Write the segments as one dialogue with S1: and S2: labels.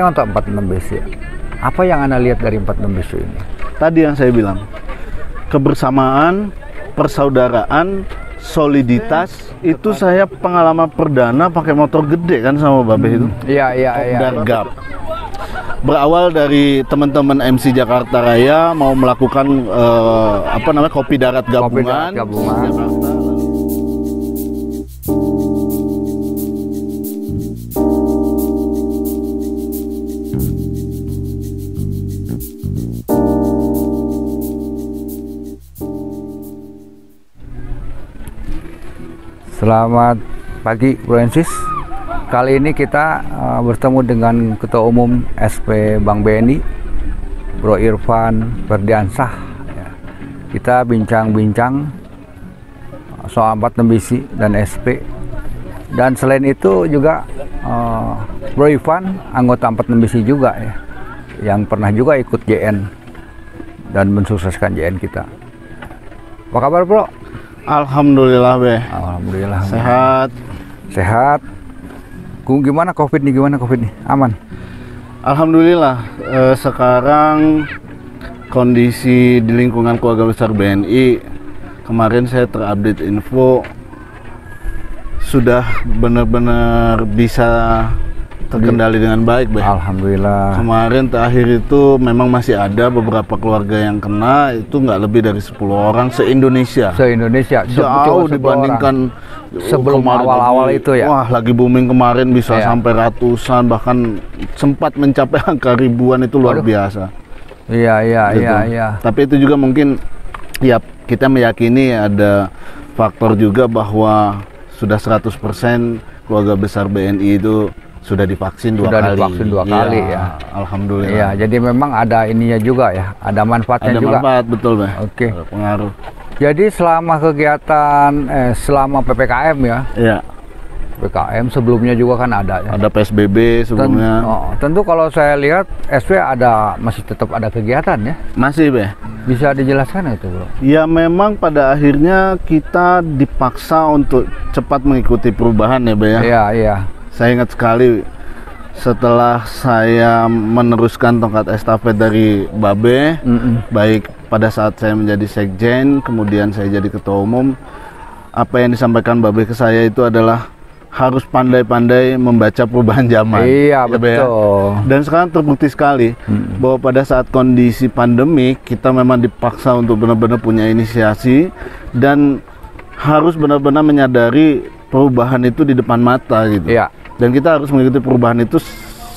S1: Untuk 46 BC, apa yang Anda lihat dari 46 BC ini?
S2: Tadi yang saya bilang, kebersamaan, persaudaraan, soliditas, itu saya pengalaman perdana pakai motor gede kan sama Babe itu.
S1: Iya.
S2: Dargap. Berawal dari teman-teman MC Jakarta Raya mau melakukan kopi darat gabungan. Jakarta.
S1: Selamat pagi Bro Ensis. Kali ini kita bertemu dengan Ketua Umum SP Bank BNI, Bro Irfan Ferdiansah. Kita bincang-bincang soal 46 BC dan SP. Dan selain itu juga Bro Irfan anggota 46 BC juga ya, yang pernah juga ikut JN dan mensukseskan JN kita. Apa kabar Bro?
S2: Alhamdulillah Be.
S1: Alhamdulillah. Sehat. Gimana COVID nih? Aman?
S2: Alhamdulillah. Sekarang kondisi di lingkungan keluarga besar BNI, kemarin saya terupdate info sudah benar-benar bisa terkendali dengan baik, Be.
S1: Alhamdulillah.
S2: Kemarin terakhir itu memang masih ada beberapa keluarga yang kena, itu nggak lebih dari 10 orang se-Indonesia. Jauh dibandingkan
S1: sebelum awal-awal itu ya.
S2: Wah, lagi booming kemarin bisa sampai ratusan, bahkan sempat mencapai angka ribuan, itu luar biasa.
S1: Iya.
S2: Tapi itu juga mungkin ya kita meyakini ada faktor juga bahwa sudah 100% keluarga besar BNI itu sudah divaksin dua kali ya. Alhamdulillah.
S1: Iya, jadi memang ada ininya juga ya, ada manfaatnya juga. Ada
S2: manfaat, betul Bang.
S1: Oke.
S2: Pengaruh.
S1: Jadi selama kegiatan selama PPKM ya.
S2: Iya.
S1: PPKM sebelumnya juga kan ada ya.
S2: Ada PSBB sebelumnya.
S1: Tentu kalau saya lihat SP masih tetap ada kegiatan ya.
S2: Masih, Be.
S1: Bisa dijelaskan itu, Bro?
S2: Ya memang pada akhirnya kita dipaksa untuk cepat mengikuti perubahan ya, Be ya.
S1: Iya.
S2: Saya ingat sekali setelah saya meneruskan tongkat estafet dari Babe, baik pada saat saya menjadi sekjen, kemudian saya jadi ketua umum, apa yang disampaikan Babe ke saya itu adalah harus pandai-pandai membaca perubahan zaman.
S1: Iya,
S2: ya,
S1: betul.
S2: Dan sekarang terbukti sekali bahwa pada saat kondisi pandemi kita memang dipaksa untuk benar-benar punya inisiasi dan harus benar-benar menyadari perubahan itu di depan mata gitu.
S1: Iya.
S2: Dan kita harus mengikuti perubahan itu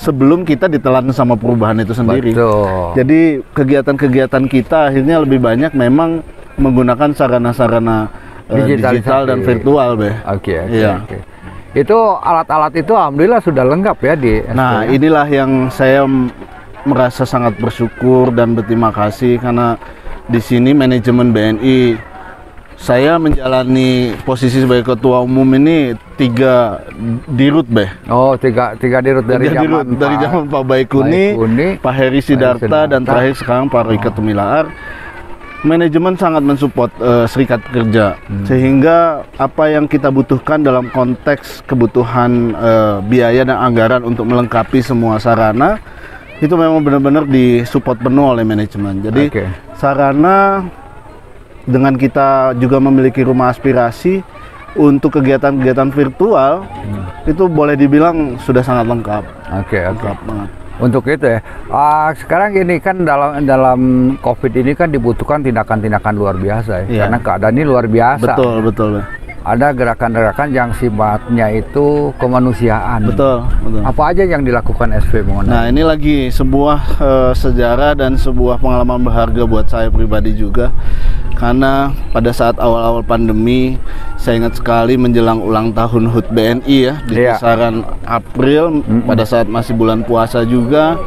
S2: sebelum kita ditelan sama perubahan itu sendiri.
S1: Betul.
S2: Jadi kegiatan-kegiatan kita akhirnya lebih banyak memang menggunakan sarana-sarana digital dan virtual, Be.
S1: Oke.
S2: Iya.
S1: Itu alat-alat itu alhamdulillah sudah lengkap ya di SP.
S2: Nah, inilah yang saya merasa sangat bersyukur dan berterima kasih karena di sini manajemen BNI, saya menjalani posisi sebagai ketua umum ini 3 dirut, Be.
S1: Oh, tiga dirut dari
S2: zaman Pak Baikuni, Pak Heri Sidarta, dan terakhir sekarang Pak Roy Ketumilaar. Manajemen sangat mensupport serikat pekerja, sehingga apa yang kita butuhkan dalam konteks kebutuhan biaya dan anggaran untuk melengkapi semua sarana itu memang benar-benar disupport penuh oleh manajemen. Jadi sarana, dengan kita juga memiliki rumah aspirasi untuk kegiatan-kegiatan virtual, itu boleh dibilang sudah sangat lengkap. Lengkap banget.
S1: Untuk itu ya, sekarang ini kan dalam COVID ini kan dibutuhkan tindakan-tindakan luar biasa ya, karena keadaan ini luar biasa.
S2: Betul.
S1: Ada gerakan-gerakan yang sifatnya itu kemanusiaan.
S2: Betul.
S1: Apa aja yang dilakukan SP mengenai?
S2: Nah, ini lagi sebuah sejarah dan sebuah pengalaman berharga buat saya pribadi juga. Karena pada saat awal-awal pandemi, saya ingat sekali menjelang ulang tahun HUT BNI ya, di kisaran April, pada saat masih bulan puasa juga,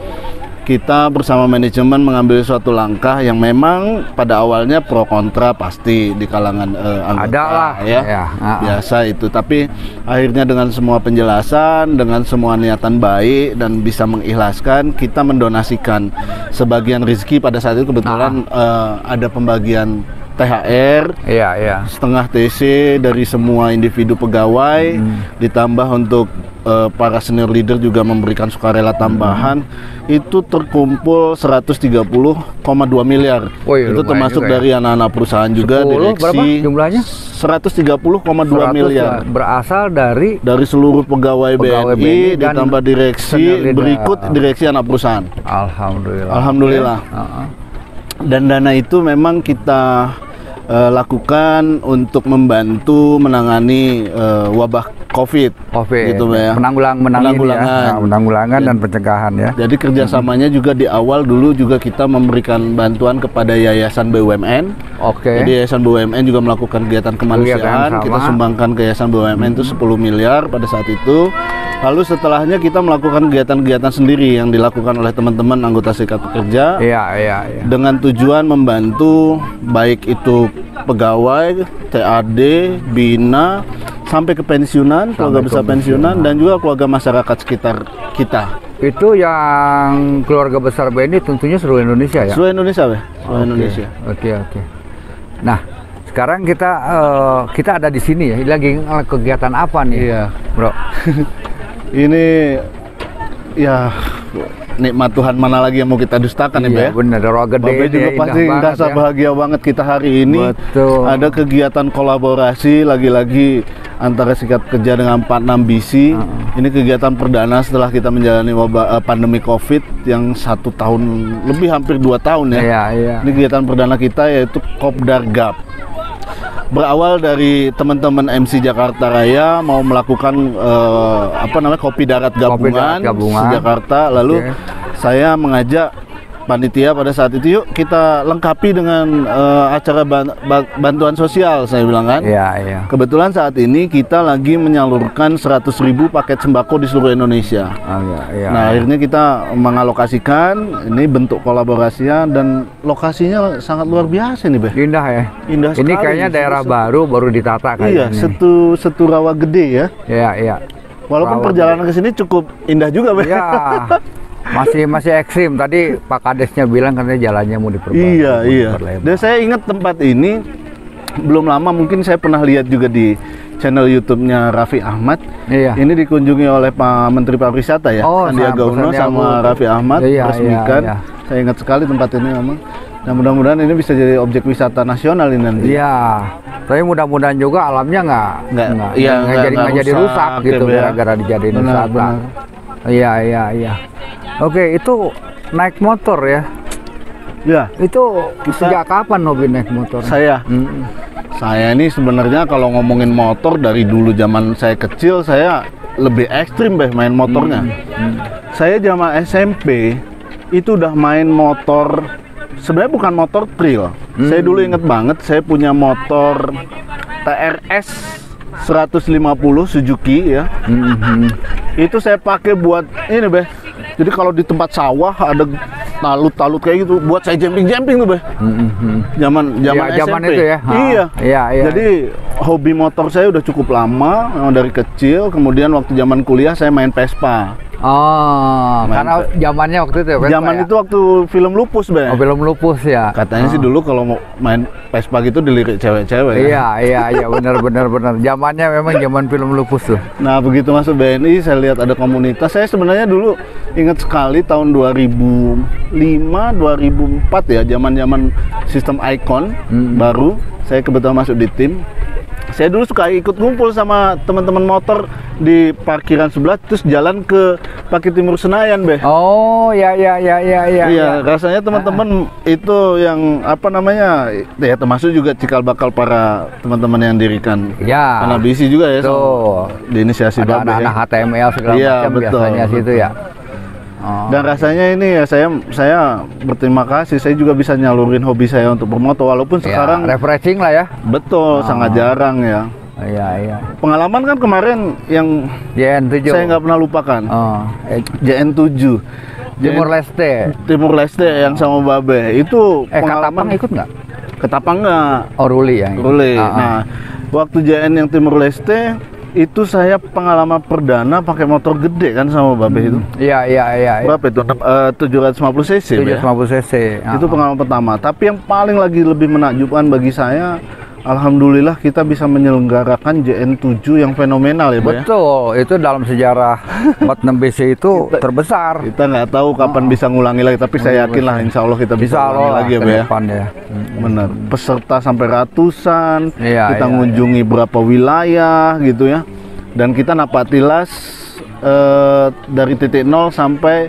S2: kita bersama manajemen mengambil suatu langkah yang memang pada awalnya pro kontra pasti di kalangan anggota biasa itu, tapi akhirnya dengan semua penjelasan, dengan semua niatan baik dan bisa mengikhlaskan, kita mendonasikan sebagian rezeki. Pada saat itu kebetulan ada pembagian THR, setengah TC dari semua individu pegawai, ditambah untuk para senior leader juga memberikan sukarela tambahan, itu terkumpul 130,2 miliar. Itu termasuk dari anak-anak perusahaan juga, direksi.
S1: Berapa jumlahnya?
S2: 130,2 miliar.
S1: Berasal dari
S2: seluruh pegawai BNI ditambah direksi, berikut direksi anak perusahaan. Alhamdulillah. Dan dana itu memang kita lakukan untuk membantu menangani wabah COVID gitu ya.
S1: Penanggulangan dan pencegahan ya.
S2: Jadi kerjasamanya juga di awal dulu juga kita memberikan bantuan kepada Yayasan BUMN. Jadi Yayasan BUMN juga melakukan kegiatan kemanusiaan. Kita sumbangkan ke Yayasan BUMN itu 10 miliar pada saat itu. Lalu setelahnya kita melakukan kegiatan-kegiatan sendiri yang dilakukan oleh teman-teman anggota Serikat Pekerja. Dengan tujuan membantu baik itu pegawai, TAD, Bina, sampai ke pensiunan, keluarga besar pensiunan, dan juga keluarga masyarakat sekitar kita.
S1: Itu yang keluarga besar BNI tentunya seluruh Indonesia ya?
S2: Seluruh Indonesia, seluruh Indonesia.
S1: Oke. Nah, sekarang kita ada di sini ya. Lagi kegiatan apa nih, Bro?
S2: Ini ya nikmat Tuhan, mana lagi yang mau kita dustakan ya,
S1: bener, roh gede.
S2: Babe juga pasti merasa bahagia banget kita hari ini.
S1: Betul.
S2: Ada kegiatan kolaborasi lagi-lagi antara Serikat Pekerja dengan 46 BC. Ini kegiatan perdana setelah kita menjalani wabah pandemi COVID yang 1 tahun lebih, hampir 2 tahun ya. Ini kegiatan perdana kita yaitu Kopdar Gap. Berawal dari teman-teman MC Jakarta Raya mau melakukan Kopi Darat Gabungan Jakarta, lalu saya mengajak panitia pada saat itu, yuk kita lengkapi dengan acara bantuan sosial, saya bilang kan. Kebetulan saat ini kita lagi menyalurkan 100.000 paket sembako di seluruh Indonesia. Nah, akhirnya kita mengalokasikan, ini bentuk kolaborasinya, dan lokasinya sangat luar biasa nih, Beh.
S1: Indah ya.
S2: Indah sekali.
S1: Ini kayaknya daerah baru ditata kayaknya.
S2: Setu Rawa Gede ya. Walaupun perjalanan ke sini cukup indah juga, Beh.
S1: Masih ekstrim. Tadi Pak Kadesnya bilang katanya jalannya mau diperlebar.
S2: Dan saya ingat tempat ini belum lama, mungkin saya pernah lihat juga di channel YouTube-nya Raffi Ahmad. Ini dikunjungi oleh Pak Menteri Pariwisata ya, Sandiaga Uno sama Raffi Ahmad, resmikan. Saya ingat sekali tempat ini memang. Dan mudah-mudahan ini bisa jadi objek wisata nasional ini nanti.
S1: Tapi mudah-mudahan juga alamnya nggak jadi rusak gitu gara-gara dijadiin wisata. Oke, itu naik motor ya? Itu sejak kapan hobi naik motor?
S2: Saya ini sebenarnya kalau ngomongin motor dari dulu zaman saya kecil, saya lebih ekstrim main motornya. Saya zaman SMP itu udah main motor, sebenarnya bukan motor trail. Saya dulu inget banget, saya punya motor TRS 150 Suzuki ya. Itu saya pakai buat ini, Beh. Jadi kalau di tempat sawah ada talut-talut kayak gitu, buat saya jumping-jumping tuh, Beh. Zaman SMP.
S1: Itu ya.
S2: Jadi hobi motor saya udah cukup lama, memang dari kecil. Kemudian waktu zaman kuliah saya main Vespa.
S1: Karena zamannya waktu itu
S2: itu waktu film Lupus, Beh.
S1: Film Lupus ya.
S2: Katanya sih dulu kalau mau main Vespa gitu dilirik cewek-cewek.
S1: Benar. Zamannya memang zaman film Lupus tuh.
S2: Nah, begitu masuk BNI saya lihat ada komunitas. Saya sebenarnya dulu ingat sekali tahun 2005, 2004 ya, zaman-zaman sistem Icon baru. Saya kebetulan masuk di tim. Saya dulu suka ikut ngumpul sama teman-teman motor di parkiran sebelah, terus jalan ke Parkir Timur Senayan, Beh. Iya, rasanya teman-teman itu yang ya termasuk juga cikal bakal para teman-teman yang dirikan Anabisi juga ya, di inisiasi Babe ya.
S1: Anak HTML segala macam biasanya situ ya.
S2: Dan rasanya ini ya saya berterima kasih, saya juga bisa nyalurin hobi saya untuk bermotor, walaupun sekarang
S1: refreshing lah ya.
S2: Betul, sangat jarang ya. Pengalaman kan kemarin yang
S1: JN7
S2: saya nggak pernah lupakan. JN7 Timur Leste yang sama Babe itu pengalaman.
S1: Ketapang ikut nggak?
S2: Ketapang nggak.
S1: Ruli yang
S2: Ruli. Nah, waktu JN yang Timur Leste Itu saya pengalaman perdana pakai motor gede kan sama Babe itu.
S1: Iya.
S2: Berapa itu? 750 cc.
S1: 750 cc.
S2: Itu pengalaman pertama. Tapi yang paling lagi lebih menakjubkan bagi saya, alhamdulillah kita bisa menyelenggarakan JN7 yang fenomenal ya, Pak.
S1: Betul, itu dalam sejarah 46 BC itu terbesar.
S2: Kita nggak tahu kapan bisa ngulangi lagi, tapi saya yakin lah insya Allah kita bisa ulangi lagi ya, Pak ya. Bener. Peserta sampai ratusan, kita ngunjungi berapa wilayah gitu ya. Dan kita napatilas dari titik 0 sampai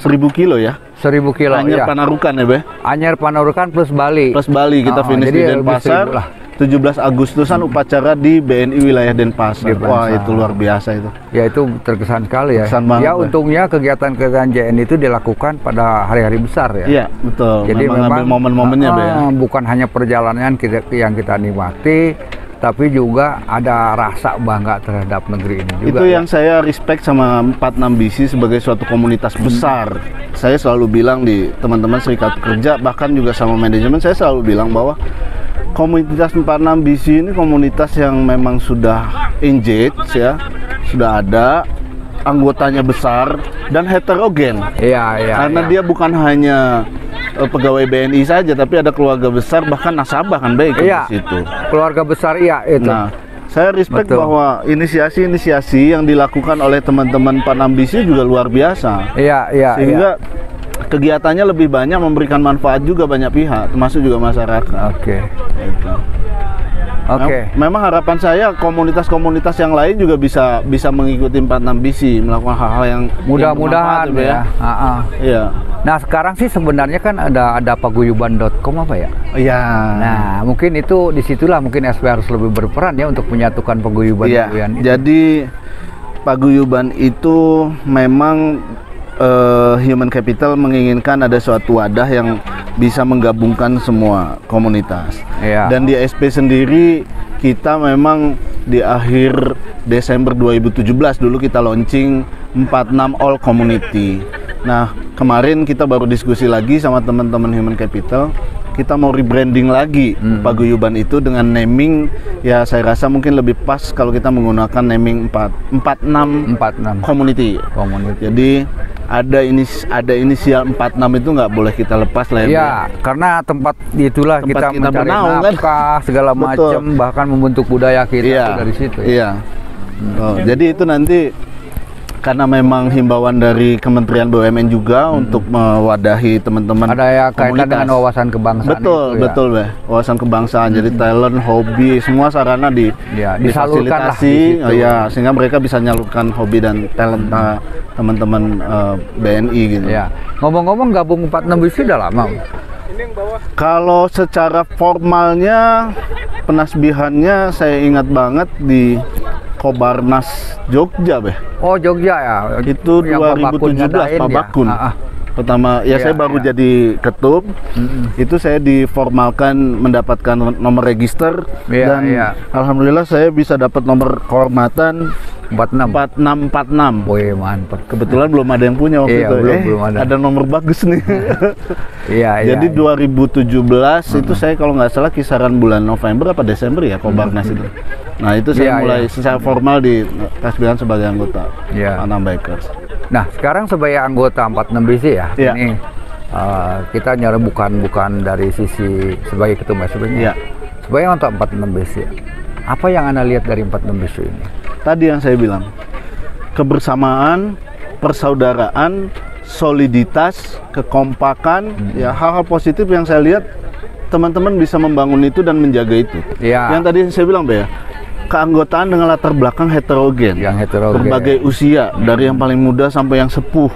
S2: 1000 kilo ya.
S1: 1000 kilo.
S2: Anyar Panarukan ya, Be?
S1: Anyar Panarukan plus Bali.
S2: Plus Bali kita finish di Denpasar. 17 Agustusan upacara di BNI wilayah Denpasar. Wah, itu luar biasa itu.
S1: Ya, itu terkesan sekali ya. Ya, untungnya kegiatan-kegiatan JN itu dilakukan pada hari-hari besar ya.
S2: Iya, betul.
S1: Jadi memang
S2: ambil momen-momennya, Be, ya.
S1: Bukan hanya perjalanan yang kita nikmati, tapi juga ada rasa bangga terhadap negeri ini juga.
S2: Itu yang saya respect sama 46 BC sebagai suatu komunitas besar. Saya selalu bilang di teman-teman serikat pekerja, bahkan juga sama manajemen, saya selalu bilang bahwa komunitas 46 BC ini komunitas yang memang sudah engage ya, sudah ada, anggotanya besar dan heterogen. Karena dia bukan hanya pegawai BNI saja, tapi ada keluarga besar, bahkan nasabah kan baik di situ.
S1: Keluarga besar itu.
S2: Nah, saya respect bahwa inisiasi-inisiasi yang dilakukan oleh teman-teman 46 BC juga luar biasa. Sehingga kegiatannya lebih banyak memberikan manfaat juga banyak pihak, termasuk juga masyarakat. Memang harapan saya komunitas-komunitas yang lain juga bisa mengikuti 46 BC, melakukan hal-hal yang
S1: mudah-mudahan ya. Nah, sekarang sih sebenarnya kan ada paguyuban.com apa ya?
S2: Iya.
S1: Nah, mungkin itu disitulah mungkin SP harus lebih berperan ya untuk menyatukan paguyuban.
S2: Jadi paguyuban itu memang Human Capital menginginkan ada suatu wadah yang bisa menggabungkan semua komunitas. Dan di SP sendiri kita memang di akhir Desember 2017 dulu kita launching 46 All Community. Nah, kemarin kita baru diskusi lagi sama teman-teman Human Capital. Kita mau rebranding lagi paguyuban itu dengan naming, ya saya rasa mungkin lebih pas kalau kita menggunakan naming 46 Community. Jadi ada inisial 46 itu nggak boleh kita lepas lah
S1: ya. Karena tempat itulah kita mencari nafkah segala macam, bahkan membentuk budaya kita dari situ.
S2: Jadi itu nanti karena memang himbauan dari Kementerian BUMN juga untuk mewadahi teman-teman.
S1: Ada ya kaitan dengan wawasan kebangsaan.
S2: Betul, Be. Wawasan kebangsaan. Jadi talent, hobi, semua sarana difasilitasi, sehingga mereka bisa nyalurkan hobi dan talent teman-teman BNI gitu.
S1: Ngomong-ngomong, gabung 46 BC udah lama.
S2: Kalau secara formalnya penasbihannya saya ingat banget di Kobarnas Jogja, Be.
S1: Oh, Jogja ya.
S2: Itu 2017 Pak Bakun. Pertama saya baru jadi ketum. Itu saya diformalkan mendapatkan nomor register dan alhamdulillah saya bisa dapat nomor kehormatan 4646.
S1: Wih, mantap.
S2: Kebetulan belum ada yang punya waktu itu. Belum ada. Ada nomor bagus nih. Jadi 2017 itu saya kalau nggak salah kisaran bulan November apa Desember ya Kobarnas itu. Nah, itu saya mulai secara formal ditasbihkan sebagai anggota 46 Bikers.
S1: Nah, sekarang sebagai anggota 46 BC ya. Ini kita nyari bukan dari sisi sebagai ketum sebenarnya. Sebagai anggota 46 BC. Apa yang Anda lihat dari 46 BC ini?
S2: Tadi yang saya bilang, kebersamaan, persaudaraan, soliditas, kekompakan, hal-hal positif yang saya lihat teman-teman bisa membangun itu dan menjaga itu. Yang tadi saya bilang, Be, keanggotaan dengan latar belakang heterogen, berbagai usia, dari yang paling muda sampai yang sepuh,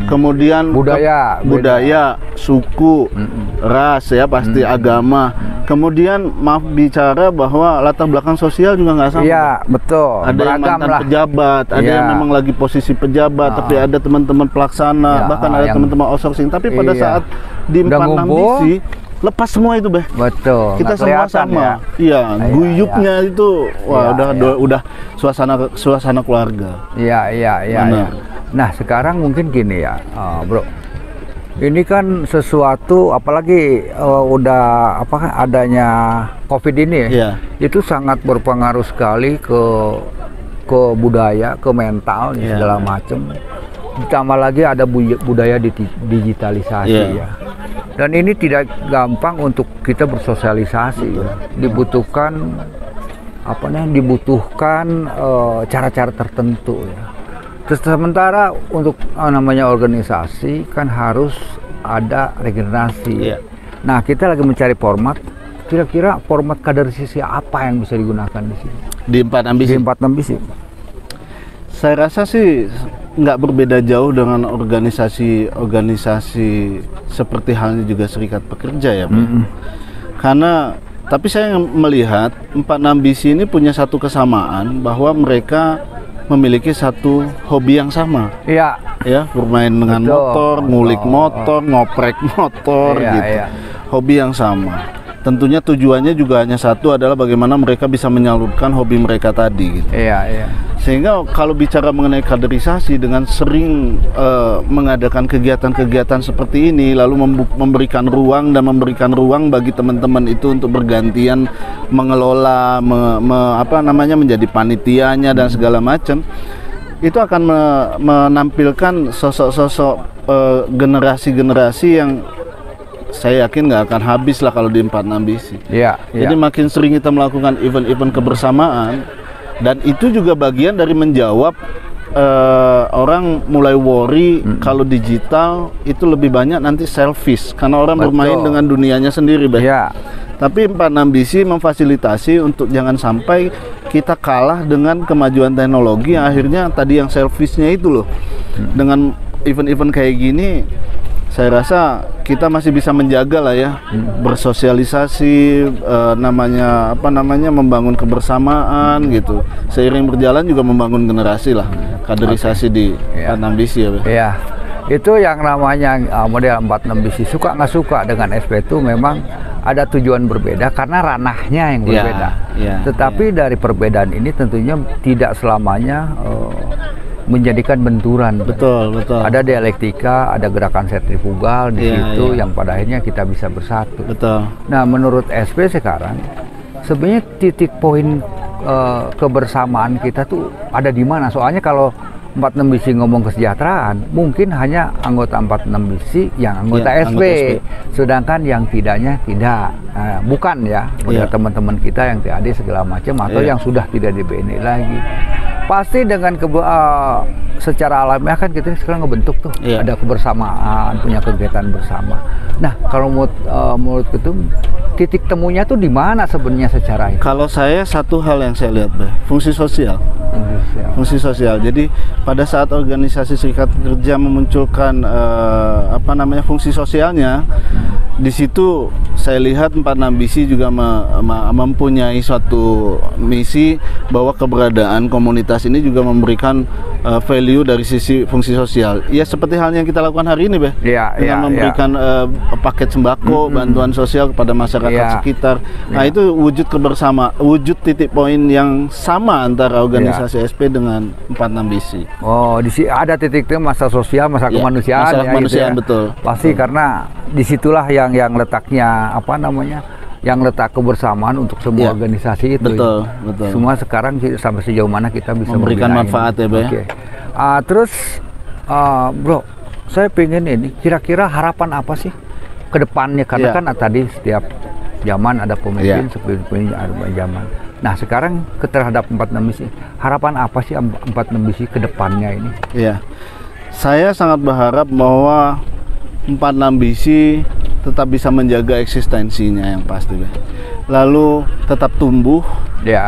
S2: kemudian budaya, suku, ras ya pasti, agama, kemudian maaf bicara bahwa latar belakang sosial juga nggak sama.
S1: Betul.
S2: Ada yang mantan pejabat, ada yang memang lagi posisi pejabat, tapi ada teman-teman pelaksana, bahkan ada teman-teman outsourcing. Tapi pada saat di 46 BC lepas semua itu, Be.
S1: Betul.
S2: Kita semua sama. Guyupnya itu udah suasana keluarga.
S1: Nah, sekarang mungkin gini ya, Bro. Ini kan sesuatu, apalagi adanya COVID ini itu sangat berpengaruh sekali ke ke budaya, ke mental, segala macam. Ditambah lagi ada budaya digitalisasi ya. Dan ini tidak gampang untuk kita bersosialisasi. Ya. Dibutuhkan cara-cara tertentu ya. Terus sementara untuk namanya organisasi kan harus ada regenerasi. Nah, kita lagi mencari format. Kira-kira format kaderisasi apa yang bisa digunakan di sini?
S2: Di Empat Ambisi.
S1: Di Empat Ambisi.
S2: Saya rasa sih nggak berbeda jauh dengan organisasi seperti halnya juga Serikat Pekerja ya, Pak. Karena tapi saya melihat Empat Ambisi ini punya satu kesamaan bahwa mereka memiliki satu hobi yang sama.
S1: Iya.
S2: Ya, bermain dengan motor, ngulik motor, ngoprek motor gitu. Hobi yang sama. Tentunya tujuannya juga hanya satu, adalah bagaimana mereka bisa menyalurkan hobi mereka tadi gitu. Sehingga kalau bicara mengenai kaderisasi, dengan sering mengadakan kegiatan-kegiatan seperti ini, lalu memberikan ruang bagi teman-teman itu untuk bergantian mengelola, menjadi panitianya dan segala macam, itu akan menampilkan sosok-sosok generasi-generasi yang saya yakin nggak akan habis lah kalau di Empat Ambisi. Jadi makin sering kita melakukan event-event kebersamaan, dan itu juga bagian dari menjawab orang mulai worry kalau digital itu lebih banyak nanti selfish karena orang bermain dengan dunianya sendiri, Tapi Empat Ambisi memfasilitasi untuk jangan sampai kita kalah dengan kemajuan teknologi yang akhirnya tadi yang selfishnya itu loh. Dengan event-event kayak gini, saya rasa kita masih bisa menjaga lah ya, bersosialisasi, membangun kebersamaan gitu. Seiring berjalan juga membangun generasi lah, kaderisasi di Empat Ambisi ya.
S1: Itu yang namanya model Empat Ambisi. Suka nggak suka dengan SP itu memang ada tujuan berbeda karena ranahnya yang berbeda. Tetapi dari perbedaan ini tentunya tidak selamanya menjadikan benturan.
S2: Betul.
S1: Ada dialektika, ada gerakan sentrifugal di situ yang pada akhirnya kita bisa bersatu. Nah, menurut SP sekarang sebenarnya titik poin kebersamaan kita tuh ada di mana? Soalnya kalau Empat Ambisi ngomong kesejahteraan, mungkin hanya anggota Empat Ambisi yang anggota SP. Sedangkan yang tidaknya tidak. Bukan ya, teman-teman kita yang TAD segala macam atau yang sudah tidak di BNI lagi. Pasti dengan secara alamiah kan kita sekarang ngebentuk tuh, ada kebersamaan, punya kegiatan bersama. Nah, kalau menurut Ketum, titik temunya tuh di mana sebenarnya secara itu?
S2: Kalau saya satu hal yang saya lihat, fungsi sosial. Fungsi sosial. Jadi pada saat organisasi Serikat Pekerja memunculkan fungsi sosialnya, di situ saya lihat Empat Ambisi juga mempunyai suatu misi bahwa keberadaan komunitas ini juga memberikan value dari sisi fungsi sosial. Ya seperti halnya yang kita lakukan hari ini, dengan memberikan paket sembako, bantuan sosial kepada masyarakat sekitar. Nah, itu wujud kebersamaan, wujud titik poin yang sama antara organisasi SP dengan Empat Ambisi.
S1: Oh, di sini ada titik temu masalah sosial, masalah kemanusiaan.
S2: Masalah kemanusiaan, betul.
S1: Pasti karena disitulah yang letaknya yang letak kebersamaan untuk semua organisasi itu.
S2: Betul.
S1: Semua sekarang sampai sejauh mana kita bisa
S2: memberikan manfaat ya,
S1: Terus, Bro, saya pengen ini, kira-kira harapan apa sih ke depannya? Karena kan tadi setiap zaman ada pemimpin, pemimpin ada zaman. Nah, sekarang terhadap Empat Ambisi, harapan apa sih Empat Ambisi ke depannya ini?
S2: Saya sangat berharap bahwa Empat Ambisi tetap bisa menjaga eksistensinya yang pasti, lalu tetap tumbuh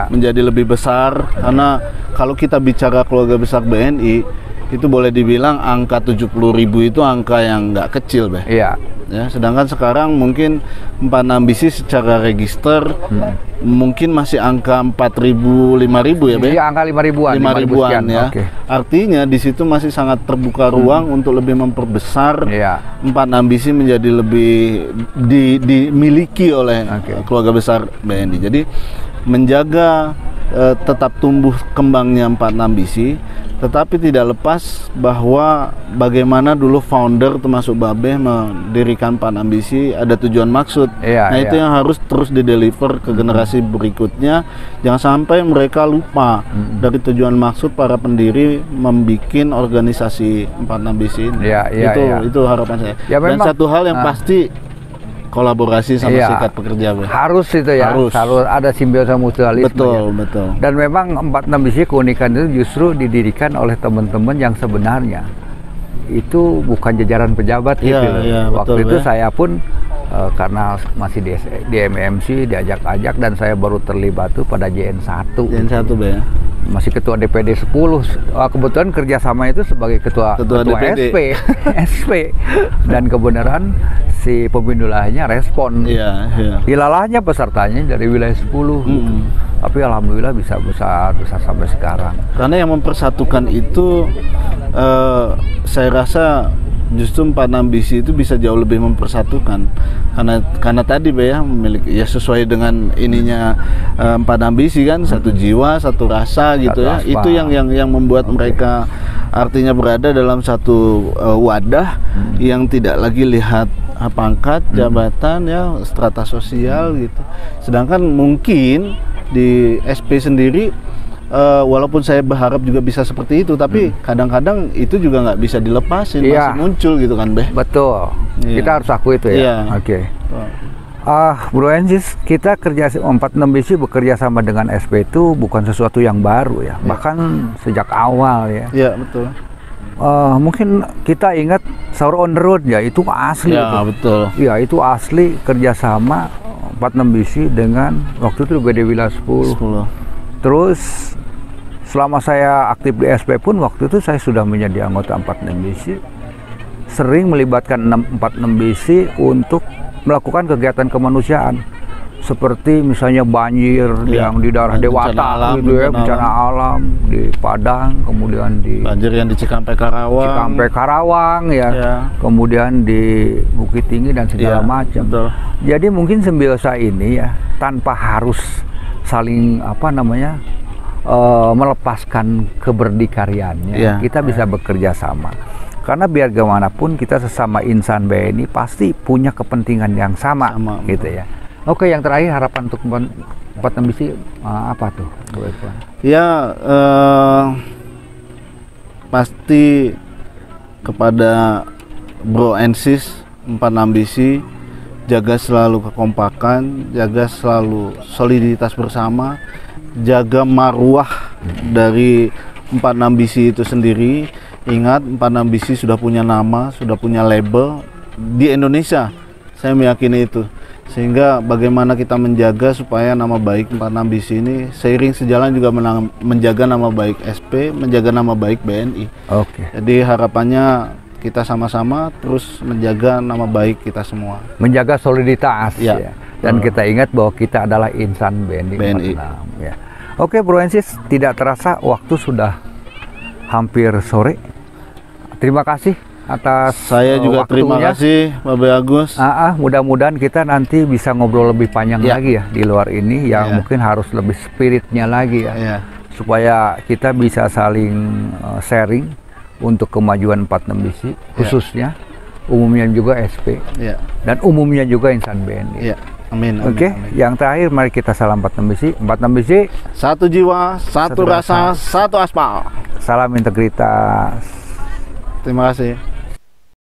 S2: menjadi lebih besar. Karena kalau kita bicara keluarga besar BNI, itu boleh dibilang angka 70.000 itu angka yang nggak kecil, sedangkan sekarang mungkin Empat Ambisi secara register mungkin masih angka 4.000, 5.000 ya,
S1: Iya, angka 5.000-an.
S2: 5.000-an ya. Artinya di situ masih sangat terbuka ruang untuk lebih memperbesar Empat Ambisi menjadi lebih dimiliki oleh keluarga besar BNI. Jadi menjaga tetap tumbuh kembangnya 46 BC, tetapi tidak lepas bahwa bagaimana dulu founder termasuk Babeh mendirikan 46 BC ada tujuan maksud. Nah itu yang harus terus dideliver ke generasi berikutnya. Jangan sampai mereka lupa dari tujuan maksud para pendiri membuat organisasi 46 BC ini. Itu harapan saya. Dan satu hal yang pasti, kolaborasi sama serikat pekerja.
S1: Harus itu ya, harus ada simbiosa mutualisme.
S2: Betul.
S1: Dan memang 46 BC keunikan itu justru didirikan oleh teman-teman yang sebenarnya itu bukan jajaran pejabat gitu. Waktu itu saya pun karena masih di MMC diajak-ajak dan saya baru terlibat tuh pada JN1.
S2: JN1 ya.
S1: Masih ketua DPD 10. Kebetulan kerjasama itu sebagai ketua DPD. SP. Dan kebenaran si pemimpin wilayahnya respon. Dilalahnya pesertanya dari wilayah 10. Tapi alhamdulillah bisa besar sampai sekarang.
S2: Karena yang mempersatukan itu saya rasa justru 46 BC itu bisa jauh lebih mempersatukan karena tadi ya memiliki ya sesuai dengan ininya 46 BC kan, satu jiwa, satu rasa gitu ya. Itu yang membuat mereka artinya berada dalam satu wadah yang tidak lagi lihat pangkat, jabatan ya, strata sosial gitu. Sedangkan mungkin di SP sendiri walaupun saya berharap juga bisa seperti itu, tapi kadang-kadang itu juga nggak bisa dilepasin, masih muncul gitu kan, Beh.
S1: Betul. Kita harus akui itu ya. Oke. Bro Ensis, kita kerja 46 BC bekerja sama dengan SP itu bukan sesuatu yang baru ya, bahkan sejak awal ya.
S2: Iya, betul.
S1: Mungkin kita ingat Sahur on the Road ya, itu asli.
S2: Ya, betul.
S1: Iya, itu asli kerjasama 46 BC dengan waktu itu BD Wilayah 10. Terus selama saya aktif di SP pun waktu itu saya sudah menjadi anggota 46 BC, sering melibatkan 46 BC untuk melakukan kegiatan kemanusiaan seperti misalnya banjir yang di daerah Dewata gitu ya, bencana alam di Padang, kemudian di
S2: banjir yang di Cikampek
S1: Karawang ya, kemudian di Bukit Tinggi dan segala macam. Jadi mungkin simbiosa ini ya tanpa harus saling melepaskan keberdikariannya, kita bisa bekerja sama. Karena biar gimana pun kita sesama insan BNI pasti punya kepentingan yang sama gitu ya. Oke, yang terakhir harapan untuk 46 BC apa tuh?
S2: Ya, pasti kepada Bro Ensis 46 BC, jaga selalu kekompakan, jaga selalu soliditas bersama, jaga marwah dari 46 BC itu sendiri. Ingat, 46 BC sudah punya nama, sudah punya label di Indonesia. Saya meyakini itu. Sehingga bagaimana kita menjaga supaya nama baik 46 BC ini seiring sejalan juga menjaga nama baik SP, menjaga nama baik BNI. Jadi harapannya kita sama-sama terus menjaga nama baik kita semua. Menjaga soliditas ya. Dan kita ingat bahwa kita adalah insan BNI. 46 ya. Oke, Bro Ensis, tidak terasa waktu sudah hampir sore. Terima kasih atas saya juga waktunya. Terima kasih Babe Agus. Mudah-mudahan kita nanti bisa ngobrol lebih panjang lagi ya di luar ini yang mungkin harus lebih spiritnya lagi ya. Supaya kita bisa saling sharing untuk kemajuan 46 BC khususnya, umumnya juga SP dan umumnya juga insan BNI. Amin. Oke, yang terakhir mari kita salam 46 BC. 46 BC, satu jiwa, satu rasa, satu aspal. Salam integritas. Terima kasih.